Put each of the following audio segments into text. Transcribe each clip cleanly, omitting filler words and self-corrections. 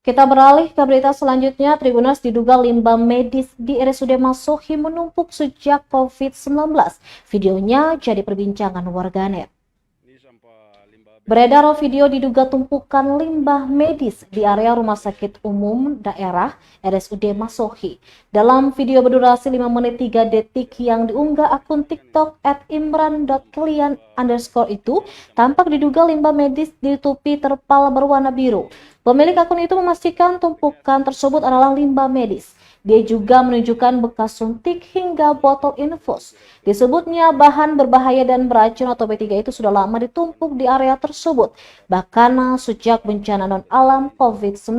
Kita beralih ke berita selanjutnya. Tribuners diduga limbah medis di RSUD Masohi menumpuk sejak COVID-19. Videonya jadi perbincangan warganet. Beredar video diduga tumpukan limbah medis di area Rumah Sakit Umum Daerah RSUD Masohi. Dalam video berdurasi 5 menit 3 detik yang diunggah akun TikTok @imran.kalian_ itu, tampak diduga limbah medis ditutupi terpal berwarna biru. Pemilik akun itu memastikan tumpukan tersebut adalah limbah medis. Dia juga menunjukkan bekas suntik hingga botol infus. Disebutnya bahan berbahaya dan beracun atau B3 itu sudah lama ditumpuk di area tersebut, bahkan sejak bencana non-alam COVID-19.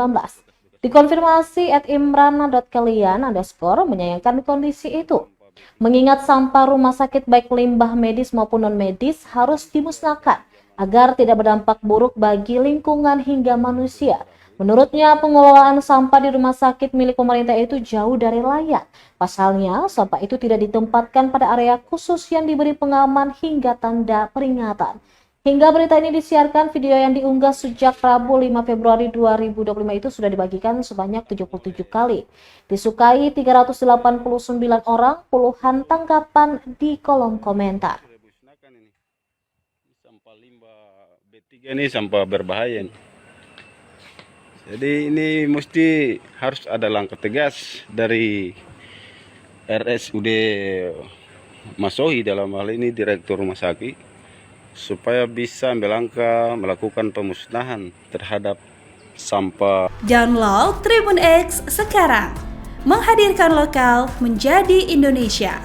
Dikonfirmasi @imran.kalian_ menyayangkan kondisi itu. Mengingat sampah rumah sakit baik limbah medis maupun non-medis harus dimusnahkan agar tidak berdampak buruk bagi lingkungan hingga manusia. Menurutnya, pengelolaan sampah di rumah sakit milik pemerintah itu jauh dari layak. Pasalnya, sampah itu tidak ditempatkan pada area khusus yang diberi pengaman hingga tanda peringatan. Hingga berita ini disiarkan, video yang diunggah sejak Rabu 5 Februari 2025 itu sudah dibagikan sebanyak 77 kali. Disukai 389 orang, puluhan tanggapan di kolom komentar. Sampah limbah B3 ini sampah berbahaya. Jadi ini mesti harus ada langkah tegas dari RSUD Masohi, dalam hal ini Direktur Rumah Sakit, supaya bisa ambil langkah melakukan pemusnahan terhadap sampah. Download Tribun X sekarang, menghadirkan lokal menjadi Indonesia.